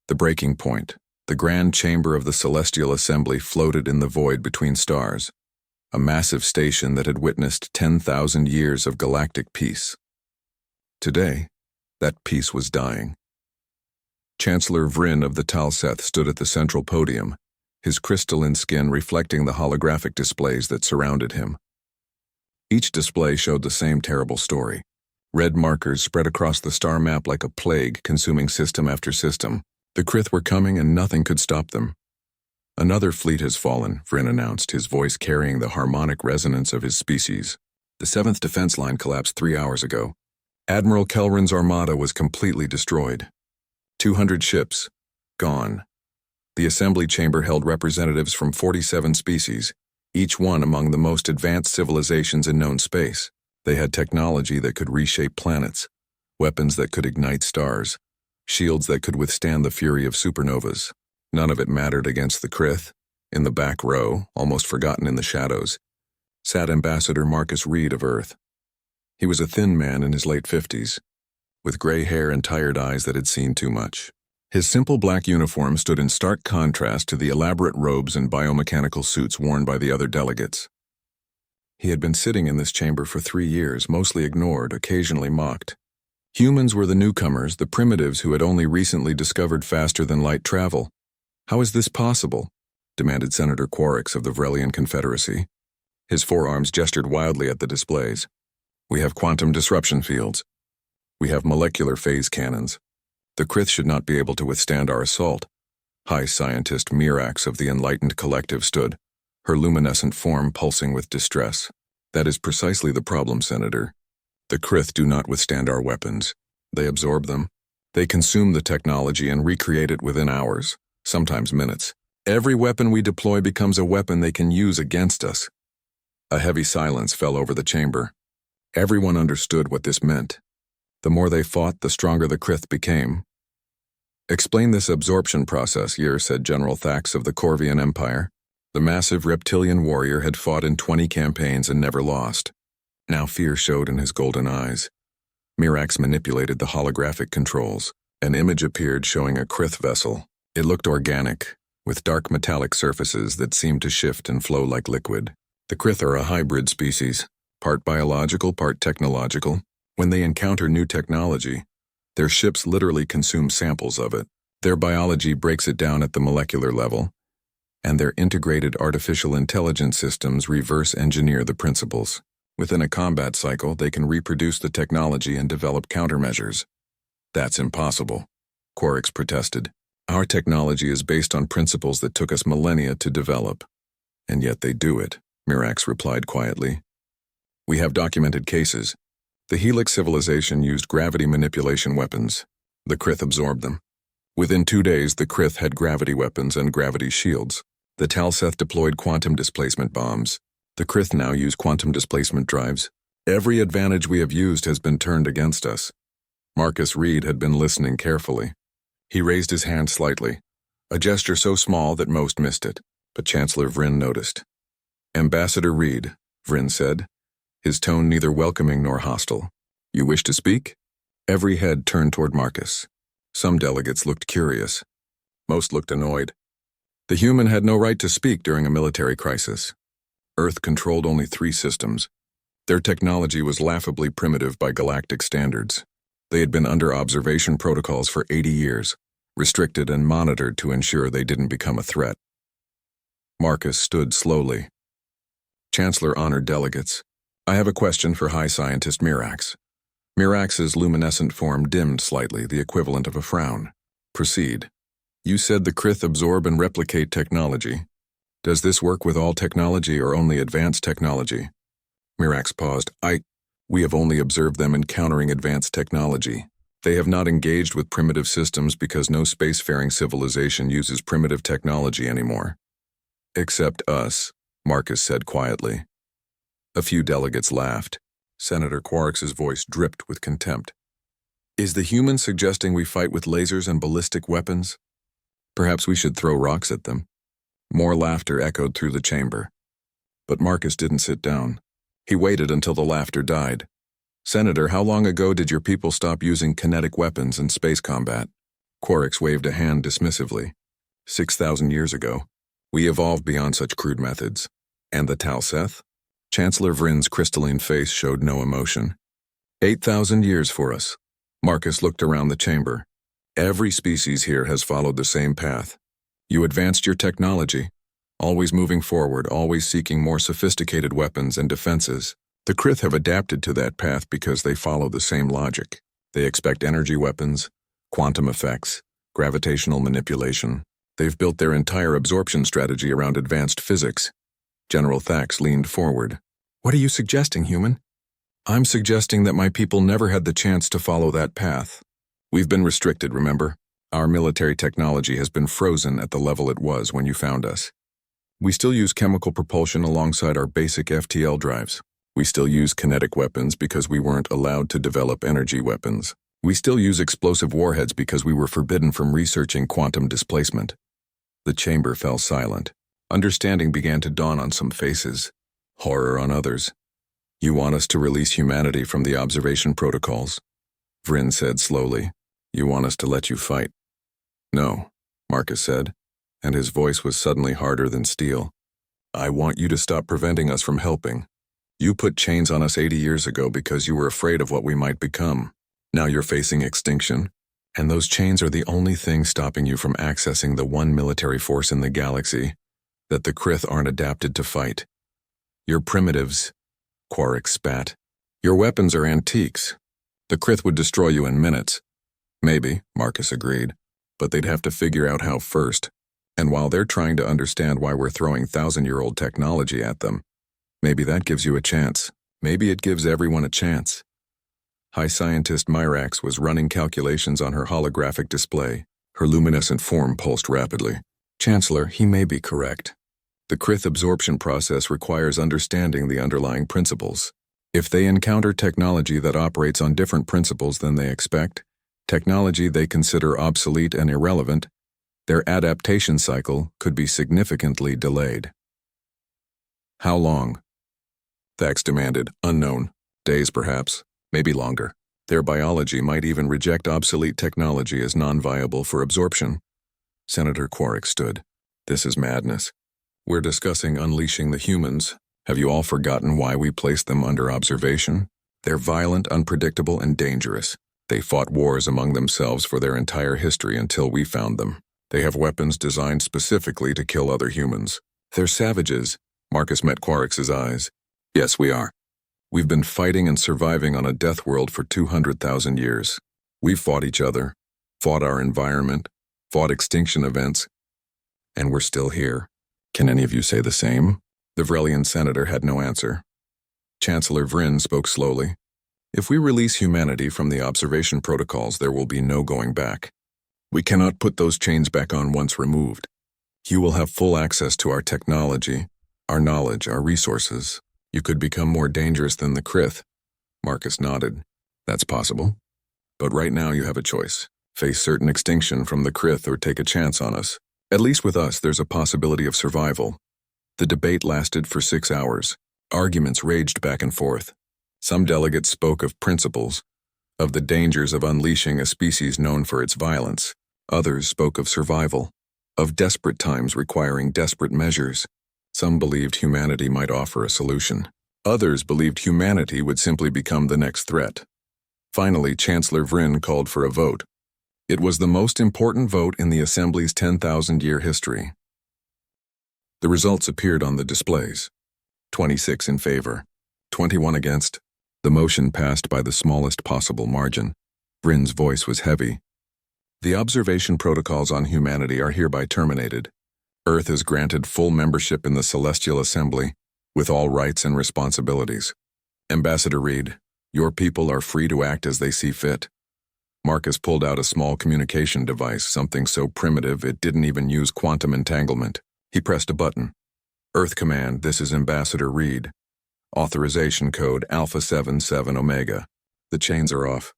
The breaking point, the grand chamber of the celestial assembly, floated in the void between stars, a massive station that had witnessed 10,000 years of galactic peace. Today, that peace was dying. Chancellor Vryn of the Talseth stood at the central podium, his crystalline skin reflecting the holographic displays that surrounded him. Each display showed the same terrible story. Red markers spread across the star map like a plague, consuming system after system. The Krith were coming and nothing could stop them. Another fleet has fallen, Vryn announced, his voice carrying the harmonic resonance of his species. The 7th defense line collapsed 3 hours ago. Admiral Kelrin's armada was completely destroyed. 200 ships, gone. The assembly chamber held representatives from 47 species, each one among the most advanced civilizations in known space. They had technology that could reshape planets, weapons that could ignite stars, shields that could withstand the fury of supernovas. None of it mattered against the Krith. In the back row, almost forgotten in the shadows, sat Ambassador Marcus Reed of Earth. He was a thin man in his late 50s, with gray hair and tired eyes that had seen too much. His simple black uniform stood in stark contrast to the elaborate robes and biomechanical suits worn by the other delegates. He had been sitting in this chamber for 3 years, mostly ignored, occasionally mocked. Humans were the newcomers, the primitives who had only recently discovered faster-than-light travel. "How is this possible?" demanded Senator Quarix of the Vrelian Confederacy. His forearms gestured wildly at the displays. "We have quantum disruption fields. We have molecular phase cannons. The Krith should not be able to withstand our assault." High Scientist Mirax of the Enlightened Collective stood, her luminescent form pulsing with distress. "That is precisely the problem, Senator. The Krith do not withstand our weapons. They absorb them. They consume the technology and recreate it within hours, sometimes minutes. Every weapon we deploy becomes a weapon they can use against us." A heavy silence fell over the chamber. Everyone understood what this meant. The more they fought, the stronger the Krith became. "Explain this absorption process, Yer," said General Thax of the Corvian Empire. The massive reptilian warrior had fought in 20 campaigns and never lost. Now fear showed in his golden eyes. Mirax manipulated the holographic controls. An image appeared showing a Krith vessel. It looked organic, with dark metallic surfaces that seemed to shift and flow like liquid. The Krith are a hybrid species, part biological, part technological. When they encounter new technology, their ships literally consume samples of it. Their biology breaks it down at the molecular level, and their integrated artificial intelligence systems reverse engineer the principles. Within a combat cycle, they can reproduce the technology and develop countermeasures. "That's impossible," Quarix protested. "Our technology is based on principles that took us millennia to develop." "And yet they do it," Mirax replied quietly. "We have documented cases. The Helix civilization used gravity manipulation weapons. The Krith absorbed them. Within 2 days, the Krith had gravity weapons and gravity shields. The Talseth deployed quantum displacement bombs. The Krith now use quantum displacement drives. Every advantage we have used has been turned against us." Marcus Reed had been listening carefully. He raised his hand slightly, a gesture so small that most missed it, but Chancellor Vryn noticed. "Ambassador Reed," Vryn said, his tone neither welcoming nor hostile. "You wish to speak?" Every head turned toward Marcus. Some delegates looked curious. Most looked annoyed. The human had no right to speak during a military crisis. Earth controlled only 3 systems. Their technology was laughably primitive by galactic standards. They had been under observation protocols for 80 years, restricted and monitored to ensure they didn't become a threat. Marcus stood slowly. "Chancellor honored delegates, I have a question for High Scientist Mirax." Mirax's luminescent form dimmed slightly, the equivalent of a frown. "Proceed. You said the Krith absorb and replicate technology. Does this work with all technology or only advanced technology?" Mirax paused. We have only observed them encountering advanced technology. They have not engaged with primitive systems because no spacefaring civilization uses primitive technology anymore." "Except us," Marcus said quietly. A few delegates laughed. Senator Quarix's voice dripped with contempt. "Is the human suggesting we fight with lasers and ballistic weapons? Perhaps we should throw rocks at them." More laughter echoed through the chamber. But Marcus didn't sit down. He waited until the laughter died. "Senator, how long ago did your people stop using kinetic weapons in space combat?" Quarix waved a hand dismissively. 6,000 years ago, we evolved beyond such crude methods. And the Talseth? Chancellor Vrin's crystalline face showed no emotion. 8,000 years for us. Marcus looked around the chamber. Every species here has followed the same path. You advanced your technology, always moving forward, always seeking more sophisticated weapons and defenses. The Krith have adapted to that path because they follow the same logic. They expect energy weapons, quantum effects, gravitational manipulation. They've built their entire absorption strategy around advanced physics. General Thax leaned forward. What are you suggesting, human? I'm suggesting that my people never had the chance to follow that path. We've been restricted, remember? Our military technology has been frozen at the level it was when you found us. We still use chemical propulsion alongside our basic FTL drives. We still use kinetic weapons because we weren't allowed to develop energy weapons. We still use explosive warheads because we were forbidden from researching quantum displacement. The chamber fell silent. Understanding began to dawn on some faces, horror on others. You want us to release humanity from the observation protocols? Vrin said slowly. You want us to let you fight? No, Marcus said, and his voice was suddenly harder than steel. I want you to stop preventing us from helping. You put chains on us 80 years ago because you were afraid of what we might become. Now you're facing extinction, and those chains are the only thing stopping you from accessing the one military force in the galaxy that the Krith aren't adapted to fight. You're primitives, Quarix spat. Your weapons are antiques. The Krith would destroy you in minutes. Maybe, Marcus agreed, but they'd have to figure out how first. And while they're trying to understand why we're throwing 1,000-year-old technology at them, maybe that gives you a chance. Maybe it gives everyone a chance. High Scientist Myrax was running calculations on her holographic display. Her luminescent form pulsed rapidly. Chancellor, he may be correct. The Krith absorption process requires understanding the underlying principles. If they encounter technology that operates on different principles than they expect, technology they consider obsolete and irrelevant, their adaptation cycle could be significantly delayed. How long? Thax demanded. Unknown. Days, perhaps. Maybe longer. Their biology might even reject obsolete technology as non-viable for absorption. Senator Quarix stood. This is madness. We're discussing unleashing the humans. Have you all forgotten why we placed them under observation? They're violent, unpredictable, and dangerous. They fought wars among themselves for their entire history until we found them. They have weapons designed specifically to kill other humans. They're savages. Marcus met Quarix's eyes. Yes, we are. We've been fighting and surviving on a death world for 200,000 years. We've fought each other, fought our environment, fought extinction events, and we're still here. Can any of you say the same? The Vrelian senator had no answer. Chancellor Vrin spoke slowly. If we release humanity from the observation protocols, there will be no going back. We cannot put those chains back on once removed. You will have full access to our technology, our knowledge, our resources. You could become more dangerous than the Krith. Marcus nodded. That's possible. But right now you have a choice. Face certain extinction from the Krith or take a chance on us. At least with us, there's a possibility of survival. The debate lasted for 6 hours. Arguments raged back and forth. Some delegates spoke of principles, of the dangers of unleashing a species known for its violence. Others spoke of survival, of desperate times requiring desperate measures. Some believed humanity might offer a solution. Others believed humanity would simply become the next threat. Finally, Chancellor Vrin called for a vote. It was the most important vote in the Assembly's 10,000-year history. The results appeared on the displays. 26 in favor, 21 against. The motion passed by the smallest possible margin. Vrin's voice was heavy. The observation protocols on humanity are hereby terminated. Earth is granted full membership in the Celestial Assembly, with all rights and responsibilities. Ambassador Reed, your people are free to act as they see fit. Marcus pulled out a small communication device, something so primitive it didn't even use quantum entanglement. He pressed a button. Earth Command, this is Ambassador Reed. Authorization code Alpha 77 Omega. The chains are off.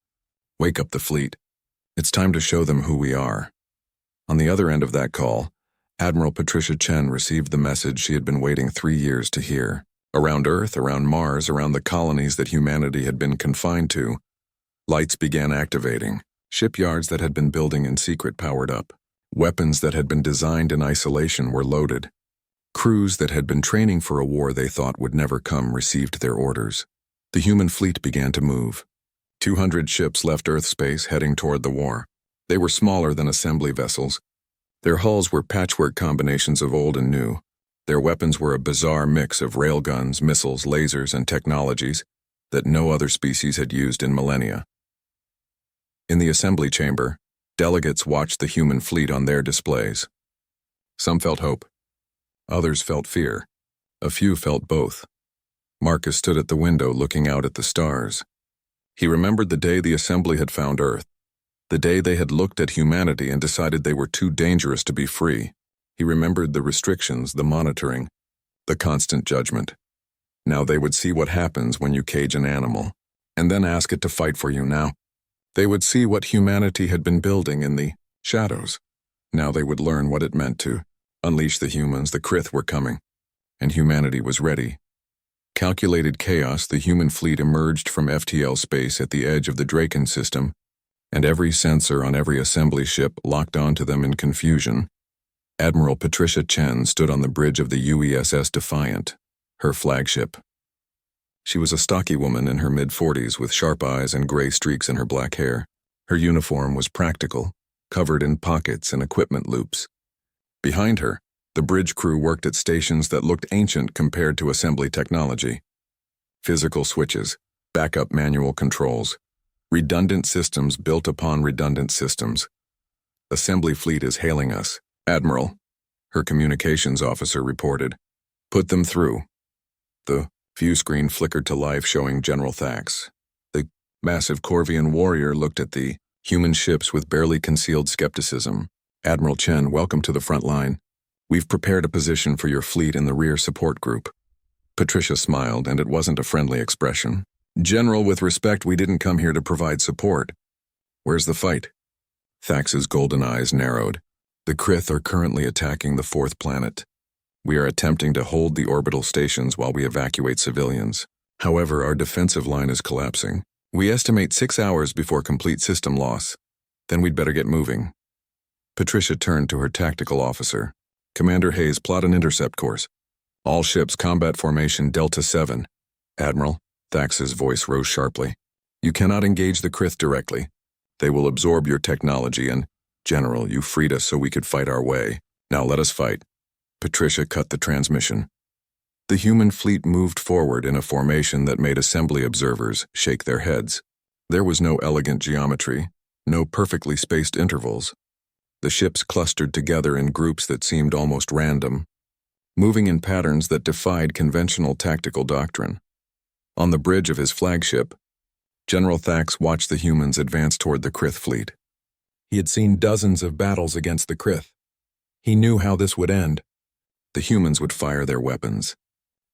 Wake up the fleet. It's time to show them who we are. On the other end of that call, Admiral Patricia Chen received the message she had been waiting 3 years to hear. Around Earth, around Mars, around the colonies that humanity had been confined to, lights began activating. Shipyards that had been building in secret powered up. Weapons that had been designed in isolation were loaded. Crews that had been training for a war they thought would never come received their orders. The human fleet began to move. 200 ships left Earth space heading toward the war. They were smaller than assembly vessels. Their hulls were patchwork combinations of old and new. Their weapons were a bizarre mix of railguns, missiles, lasers, and technologies that no other species had used in millennia. In the assembly chamber, delegates watched the human fleet on their displays. Some felt hope. Others felt fear. A few felt both. Marcus stood at the window looking out at the stars. He remembered the day the assembly had found Earth, the day they had looked at humanity and decided they were too dangerous to be free. He remembered the restrictions, the monitoring, the constant judgment. Now they would see what happens when you cage an animal, and then ask it to fight for you now. They would see what humanity had been building in the shadows. Now they would learn what it meant to unleash the humans. The Krith were coming, and humanity was ready. Calculated chaos, the human fleet emerged from FTL space at the edge of the Draken system, and every sensor on every assembly ship locked onto them in confusion. Admiral Patricia Chen stood on the bridge of the UESS Defiant, her flagship. She was a stocky woman in her mid-40s with sharp eyes and gray streaks in her black hair. Her uniform was practical, covered in pockets and equipment loops. Behind her, the bridge crew worked at stations that looked ancient compared to assembly technology. Physical switches, backup manual controls, redundant systems built upon redundant systems. Assembly fleet is hailing us, Admiral, her communications officer reported. Put them through. The view screen flickered to life showing General Thax. The massive Corvian warrior looked at the human ships with barely concealed skepticism. Admiral Chen, welcome to the front line. We've prepared a position for your fleet in the rear support group. Patricia smiled, and it wasn't a friendly expression. General, with respect, we didn't come here to provide support. Where's the fight? Thax's golden eyes narrowed. The Krith are currently attacking the fourth planet. We are attempting to hold the orbital stations while we evacuate civilians. However, our defensive line is collapsing. We estimate 6 hours before complete system loss. Then we'd better get moving. Patricia turned to her tactical officer. Commander Hayes, plot an intercept course. All ships, combat formation Delta 7. Admiral, Thax's voice rose sharply. You cannot engage the Krith directly. They will absorb your technology and, General, you freed us so we could fight our way. Now let us fight. Patricia cut the transmission. The human fleet moved forward in a formation that made assembly observers shake their heads. There was no elegant geometry, no perfectly spaced intervals. The ships clustered together in groups that seemed almost random, moving in patterns that defied conventional tactical doctrine. On the bridge of his flagship, General Thax watched the humans advance toward the Krith fleet. He had seen dozens of battles against the Krith. He knew how this would end. The humans would fire their weapons.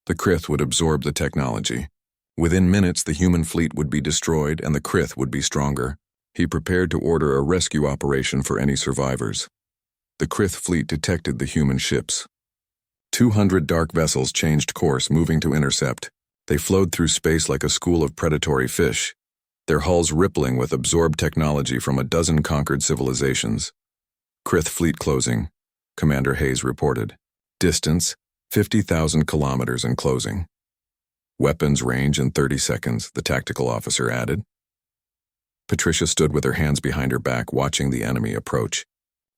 The Krith would absorb the technology. Within minutes, the human fleet would be destroyed and the Krith would be stronger. He prepared to order a rescue operation for any survivors. The Krith fleet detected the human ships. 200 dark vessels changed course, moving to intercept. They flowed through space like a school of predatory fish, their hulls rippling with absorbed technology from a dozen conquered civilizations. Krith fleet closing, Commander Hayes reported. Distance, 50,000 kilometers and closing. Weapons range in 30 seconds, the tactical officer added. Patricia stood with her hands behind her back, watching the enemy approach.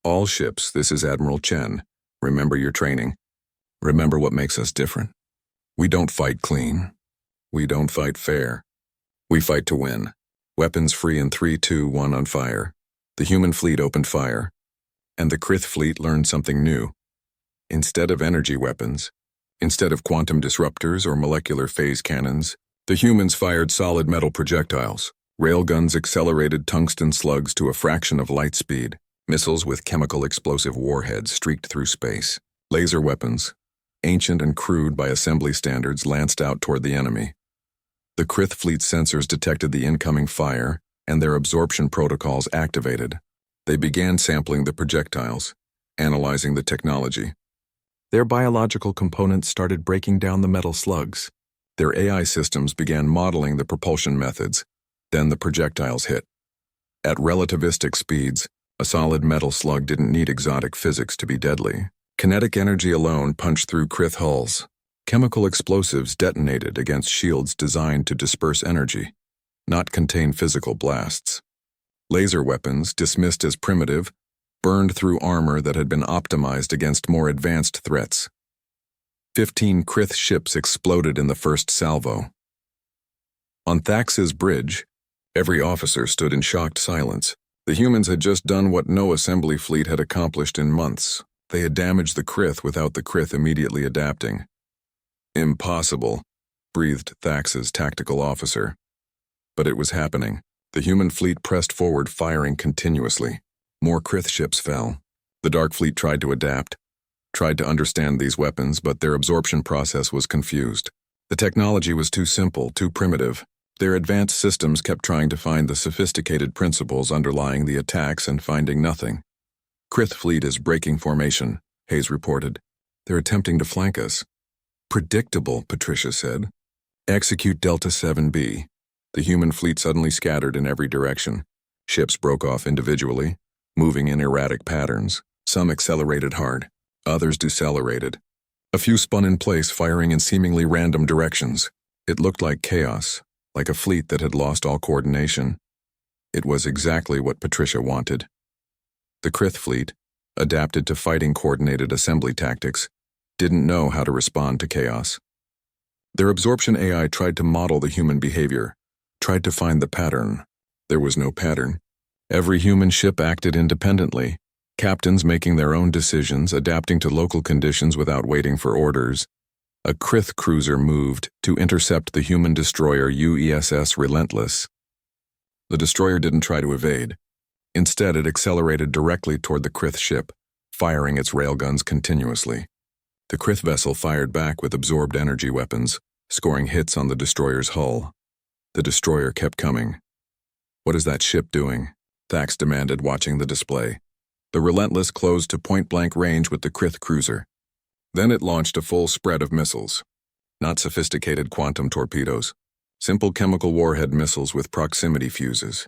All ships, this is Admiral Chen. Remember your training. Remember what makes us different. We don't fight clean. We don't fight fair. We fight to win. Weapons free in 3, 2, 1 on fire. The human fleet opened fire. And the Krith fleet learned something new. Instead of energy weapons, instead of quantum disruptors or molecular phase cannons, the humans fired solid metal projectiles. Railguns accelerated tungsten slugs to a fraction of light speed. Missiles with chemical explosive warheads streaked through space. Laser weapons, ancient and crude by assembly standards, lanced out toward the enemy. The Krith fleet's sensors detected the incoming fire, and their absorption protocols activated. They began sampling the projectiles, analyzing the technology. Their biological components started breaking down the metal slugs. Their AI systems began modeling the propulsion methods. Then the projectiles hit. At relativistic speeds, a solid metal slug didn't need exotic physics to be deadly. Kinetic energy alone punched through Krith hulls. Chemical explosives detonated against shields designed to disperse energy, not contain physical blasts. Laser weapons, dismissed as primitive, burned through armor that had been optimized against more advanced threats. 15 Krith ships exploded in the first salvo. On Thax's bridge, every officer stood in shocked silence. The humans had just done what no assembly fleet had accomplished in months. They had damaged the Krith without the Krith immediately adapting. Impossible, breathed Thax's tactical officer. But it was happening. The human fleet pressed forward, firing continuously. More Krith ships fell. The Dark Fleet tried to adapt, tried to understand these weapons, but their absorption process was confused. The technology was too simple, too primitive. Their advanced systems kept trying to find the sophisticated principles underlying the attacks and finding nothing. Krith fleet is breaking formation, Hayes reported. They're attempting to flank us. Predictable, Patricia said. Execute Delta 7B. The human fleet suddenly scattered in every direction. Ships broke off individually, moving in erratic patterns. Some accelerated hard, others decelerated. A few spun in place, firing in seemingly random directions. It looked like chaos, like a fleet that had lost all coordination. It was exactly what Patricia wanted. The Krith fleet, adapted to fighting coordinated assembly tactics, didn't know how to respond to chaos. Their absorption AI tried to model the human behavior, tried to find the pattern. There was no pattern. Every human ship acted independently, captains making their own decisions, adapting to local conditions without waiting for orders. A Krith cruiser moved to intercept the human destroyer UESS Relentless. The destroyer didn't try to evade. Instead, it accelerated directly toward the Krith ship, firing its railguns continuously. The Krith vessel fired back with absorbed energy weapons, scoring hits on the destroyer's hull. The destroyer kept coming. "What is that ship doing?" Thax demanded, watching the display. The Relentless closed to point-blank range with the Krith cruiser. Then it launched a full spread of missiles. Not sophisticated quantum torpedoes. Simple chemical warhead missiles with proximity fuses.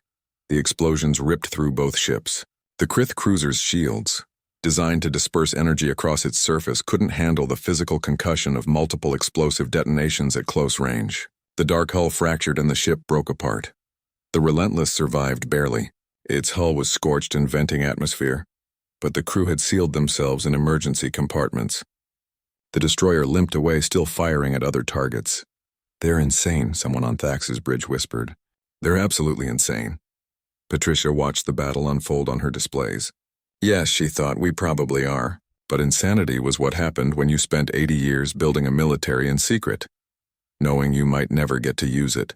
The explosions ripped through both ships. The Krith cruiser's shields, designed to disperse energy across its surface, couldn't handle the physical concussion of multiple explosive detonations at close range. The dark hull fractured and the ship broke apart. The Relentless survived barely. Its hull was scorched in venting atmosphere, but the crew had sealed themselves in emergency compartments. The destroyer limped away, still firing at other targets. "They're insane," someone on Thax's bridge whispered. "They're absolutely insane." Patricia watched the battle unfold on her displays. Yes, she thought, we probably are. But insanity was what happened when you spent 80 years building a military in secret, knowing you might never get to use it,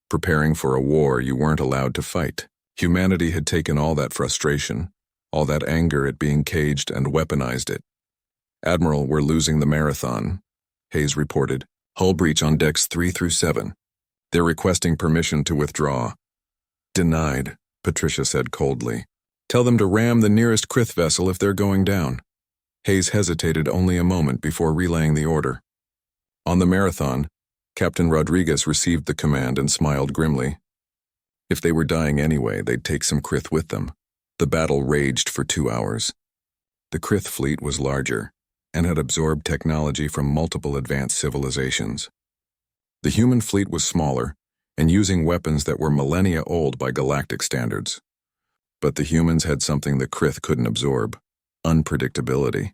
preparing for a war you weren't allowed to fight. Humanity had taken all that frustration, all that anger at being caged, and weaponized it. "Admiral, we're losing the marathon," Hayes reported. "Hull breach on decks 3 through 7. They're requesting permission to withdraw." "Denied," Patricia said coldly. "Tell them to ram the nearest Krith vessel if they're going down." Hayes hesitated only a moment before relaying the order. On the marathon, Captain Rodriguez received the command and smiled grimly. If they were dying anyway, they'd take some Krith with them. The battle raged for 2 hours. The Krith fleet was larger and had absorbed technology from multiple advanced civilizations. The human fleet was smaller and using weapons that were millennia old by galactic standards. But the humans had something the Krith couldn't absorb: unpredictability.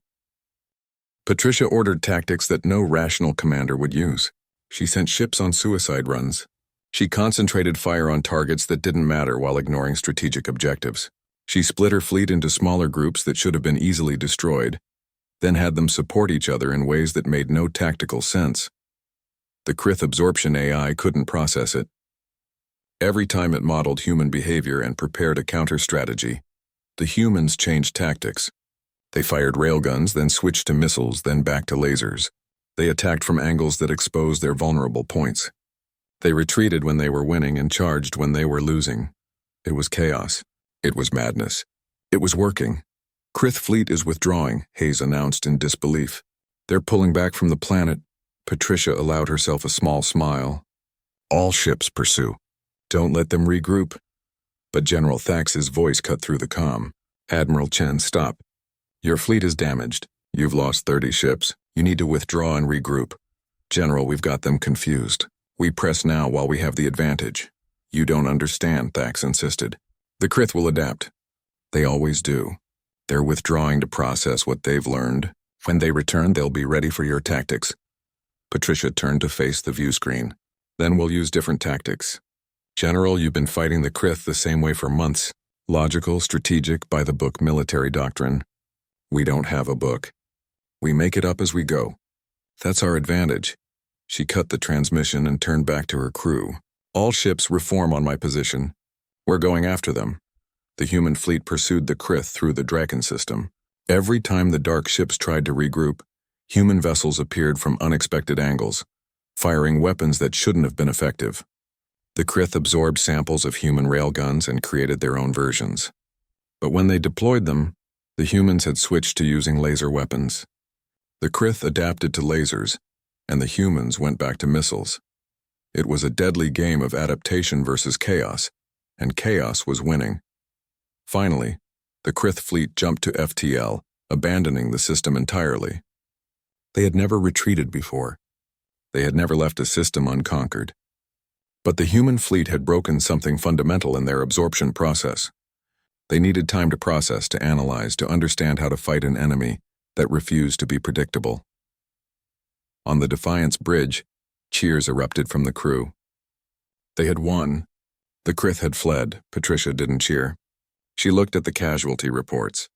Patricia ordered tactics that no rational commander would use. She sent ships on suicide runs. She concentrated fire on targets that didn't matter while ignoring strategic objectives. She split her fleet into smaller groups that should have been easily destroyed, then had them support each other in ways that made no tactical sense. The Krith absorption AI couldn't process it. Every time it modeled human behavior and prepared a counter-strategy, the humans changed tactics. They fired railguns, then switched to missiles, then back to lasers. They attacked from angles that exposed their vulnerable points. They retreated when they were winning and charged when they were losing. It was chaos. It was madness. It was working. "Krith fleet is withdrawing," Hayes announced in disbelief. "They're pulling back from the planet." Patricia allowed herself a small smile. "All ships pursue. Don't let them regroup." But General Thax's voice cut through the calm. Admiral Chen, stop. Your fleet is damaged. You've lost 30 ships. You need to withdraw and regroup. General, we've got them confused. We press now while we have the advantage. You don't understand, Thax insisted. The Krith will adapt. They always do. They're withdrawing to process what they've learned. When they return, they'll be ready for your tactics. Patricia turned to face the view screen. Then we'll use different tactics. General, you've been fighting the Krith the same way for months. Logical, strategic, by-the-book military doctrine. We don't have a book. We make it up as we go. That's our advantage. She cut the transmission and turned back to her crew. All ships reform on my position. We're going after them. The human fleet pursued the Krith through the Draken system. Every time the dark ships tried to regroup, human vessels appeared from unexpected angles, firing weapons that shouldn't have been effective. The Krith absorbed samples of human railguns and created their own versions. But when they deployed them, the humans had switched to using laser weapons. The Krith adapted to lasers, and the humans went back to missiles. It was a deadly game of adaptation versus chaos, and chaos was winning. Finally, the Krith fleet jumped to FTL, abandoning the system entirely. They had never retreated before. They had never left a system unconquered. But the human fleet had broken something fundamental in their absorption process. They needed time to process, to analyze, to understand how to fight an enemy that refused to be predictable. On the Defiance bridge, cheers erupted from the crew. They had won. The Krith had fled. Patricia didn't cheer. She looked at the casualty reports.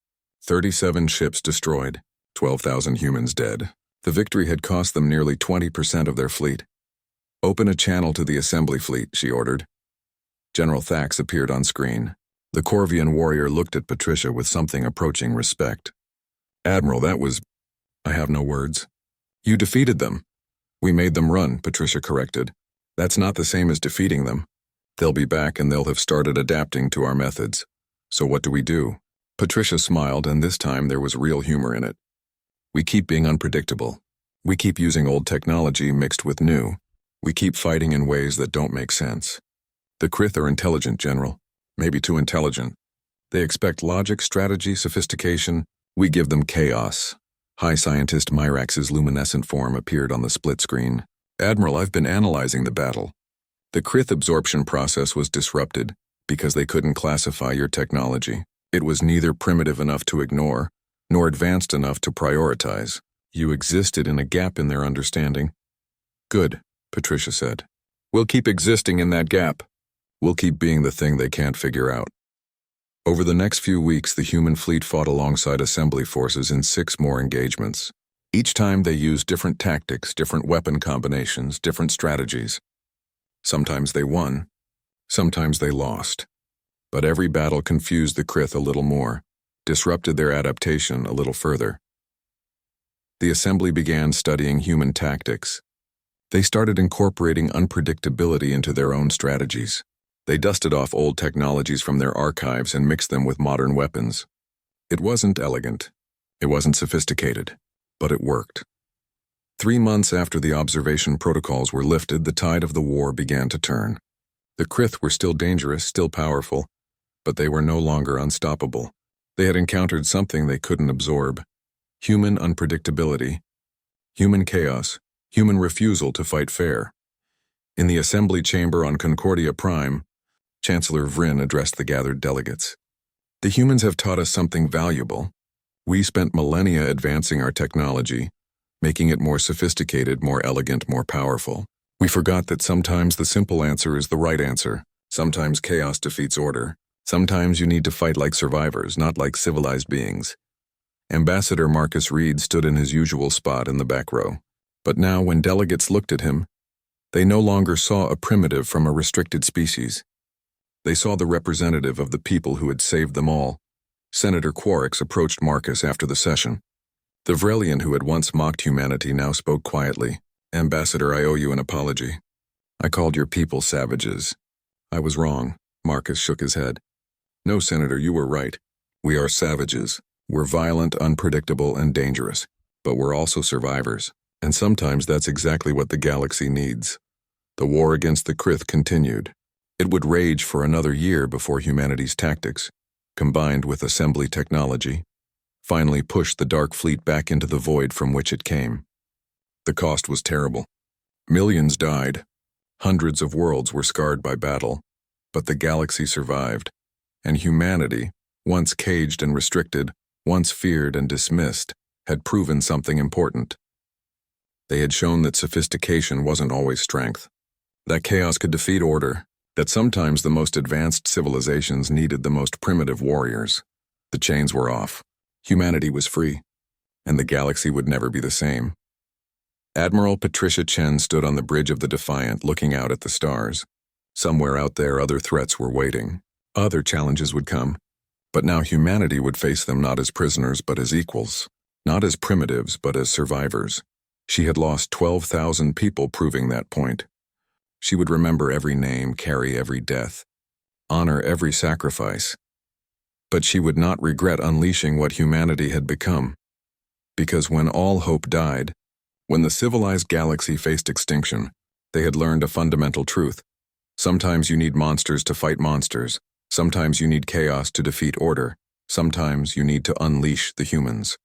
37 ships destroyed, 12,000 humans dead. The victory had cost them nearly 20% of their fleet. Open a channel to the assembly fleet, she ordered. General Thax appeared on screen. The Corvian warrior looked at Patricia with something approaching respect. Admiral, that was... I have no words. You defeated them. We made them run, Patricia corrected. That's not the same as defeating them. They'll be back and they'll have started adapting to our methods. So what do we do? Patricia smiled, and this time there was real humor in it. We keep being unpredictable. We keep using old technology mixed with new. We keep fighting in ways that don't make sense. The Krith are intelligent, General. Maybe too intelligent. They expect logic, strategy, sophistication. We give them chaos. High Scientist Myrax's luminescent form appeared on the split screen. Admiral, I've been analyzing the battle. The Krith absorption process was disrupted because they couldn't classify your technology. It was neither primitive enough to ignore, nor advanced enough to prioritize. You existed in a gap in their understanding. Good, Patricia said. We'll keep existing in that gap. We'll keep being the thing they can't figure out. Over the next few weeks, the human fleet fought alongside assembly forces in 6 more engagements. Each time they used different tactics, different weapon combinations, different strategies. Sometimes they won, sometimes they lost. But every battle confused the Krith a little more, disrupted their adaptation a little further. The assembly began studying human tactics. They started incorporating unpredictability into their own strategies. They dusted off old technologies from their archives and mixed them with modern weapons. It wasn't elegant. It wasn't sophisticated. But it worked. 3 months after the observation protocols were lifted, the tide of the war began to turn. The Krith were still dangerous, still powerful, but they were no longer unstoppable. They had encountered something they couldn't absorb. Human unpredictability, human chaos, human refusal to fight fair. In the assembly chamber on Concordia Prime, Chancellor Vryn addressed the gathered delegates. The humans have taught us something valuable. We spent millennia advancing our technology, making it more sophisticated, more elegant, more powerful. We forgot that sometimes the simple answer is the right answer. Sometimes chaos defeats order. Sometimes you need to fight like survivors, not like civilized beings. Ambassador Marcus Reed stood in his usual spot in the back row. But now, when delegates looked at him, they no longer saw a primitive from a restricted species. They saw the representative of the people who had saved them all. Senator Quarix approached Marcus after the session. The Vrelian who had once mocked humanity now spoke quietly. Ambassador, I owe you an apology. I called your people savages. I was wrong. Marcus shook his head. No, Senator, you were right. We are savages. We're violent, unpredictable, and dangerous. But we're also survivors. And sometimes that's exactly what the galaxy needs. The war against the Krith continued. It would rage for another year before humanity's tactics, combined with assembly technology, finally pushed the Dark Fleet back into the void from which it came. The cost was terrible. Millions died. Hundreds of worlds were scarred by battle, but the galaxy survived, and humanity, once caged and restricted, once feared and dismissed, had proven something important. They had shown that sophistication wasn't always strength, that chaos could defeat order, that sometimes the most advanced civilizations needed the most primitive warriors. The chains were off. Humanity was free, and the galaxy would never be the same. Admiral Patricia Chen stood on the bridge of the Defiant, looking out at the stars. Somewhere out there, other threats were waiting. Other challenges would come, but now humanity would face them not as prisoners but as equals, not as primitives but as survivors. She had lost 12,000 people, proving that point. She would remember every name, carry every death, honor every sacrifice. But she would not regret unleashing what humanity had become. Because when all hope died, when the civilized galaxy faced extinction, they had learned a fundamental truth. Sometimes you need monsters to fight monsters. Sometimes you need chaos to defeat order. Sometimes you need to unleash the humans.